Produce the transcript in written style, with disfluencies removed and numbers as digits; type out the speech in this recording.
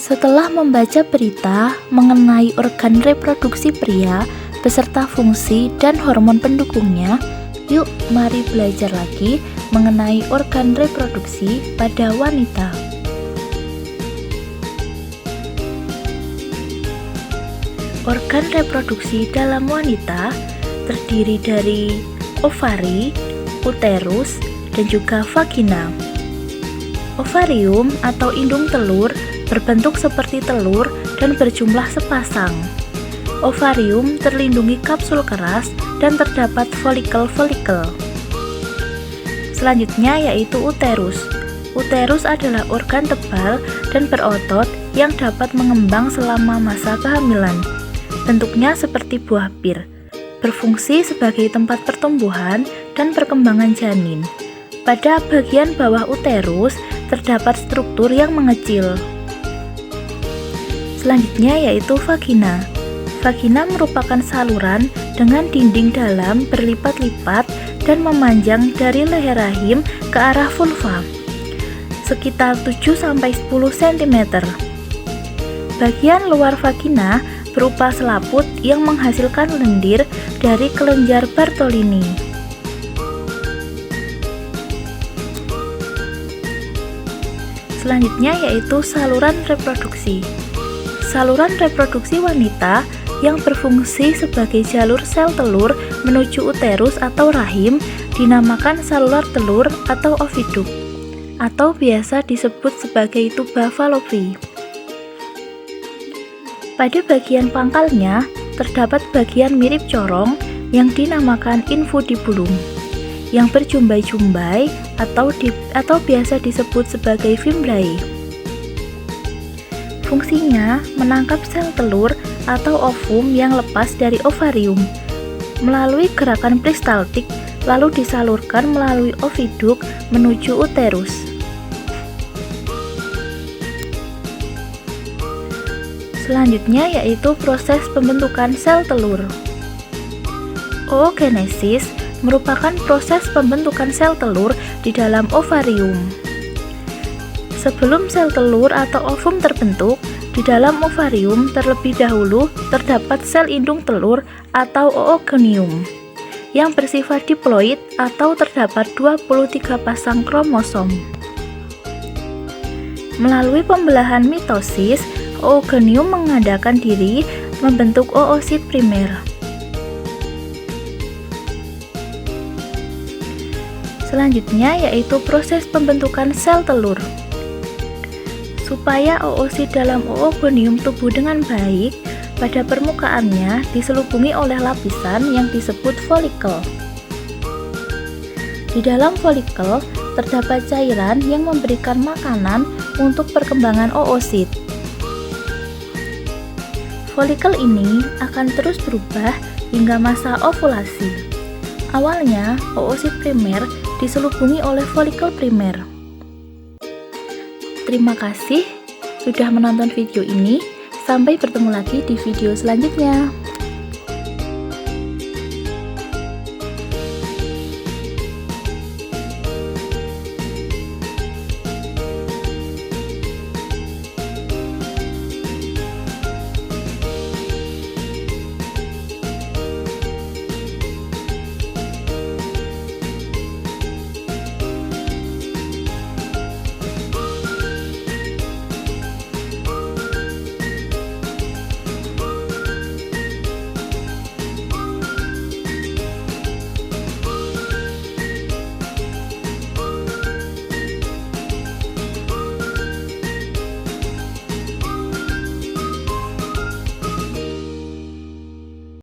Setelah membaca berita mengenai organ reproduksi pria beserta fungsi dan hormon pendukungnya, yuk mari belajar lagi mengenai organ reproduksi pada wanita. Organ reproduksi dalam wanita terdiri dari ovari, uterus, dan juga vagina. Ovarium atau indung telur berbentuk seperti telur dan berjumlah sepasang. Ovarium terlindungi kapsul keras dan terdapat folikel-folikel. Selanjutnya yaitu uterus. Uterus adalah organ tebal dan berotot yang dapat mengembang selama masa kehamilan. Bentuknya seperti buah pir, berfungsi sebagai tempat pertumbuhan dan perkembangan janin. Pada bagian bawah uterus terdapat struktur yang mengecil. Selanjutnya yaitu vagina. Vagina merupakan saluran dengan dinding dalam berlipat-lipat dan memanjang dari leher rahim ke arah vulva, sekitar 7-10 cm. Bagian luar vagina berupa selaput yang menghasilkan lendir dari kelenjar Bartolini. Selanjutnya yaitu saluran reproduksi. Saluran reproduksi wanita yang berfungsi sebagai jalur sel telur menuju uterus atau rahim dinamakan salular telur atau oviduk, atau biasa disebut sebagai tuba Fallopi. Pada bagian pangkalnya terdapat bagian mirip corong yang dinamakan infundibulum yang berjumbai-jumbai atau biasa disebut sebagai fimbriae. Fungsinya menangkap sel telur atau ovum yang lepas dari ovarium melalui gerakan peristaltik lalu disalurkan melalui oviduk menuju uterus. Selanjutnya yaitu proses pembentukan sel telur. Oogenesis merupakan proses pembentukan sel telur di dalam ovarium. Sebelum sel telur atau ovum terbentuk, di dalam ovarium terlebih dahulu terdapat sel indung telur atau oogonium yang bersifat diploid atau terdapat 23 pasang kromosom. Melalui pembelahan mitosis, oogonium mengadakan diri membentuk oosit primer. Selanjutnya yaitu proses pembentukan sel telur. Supaya oosit dalam oogonium tumbuh dengan baik, pada permukaannya diselubungi oleh lapisan yang disebut folikel. Di dalam folikel terdapat cairan yang memberikan makanan untuk perkembangan oosit. Folikel ini akan terus berubah hingga masa ovulasi. Awalnya, oosit primer diselubungi oleh folikel primer. Terima kasih sudah menonton video ini. Sampai bertemu lagi di video selanjutnya.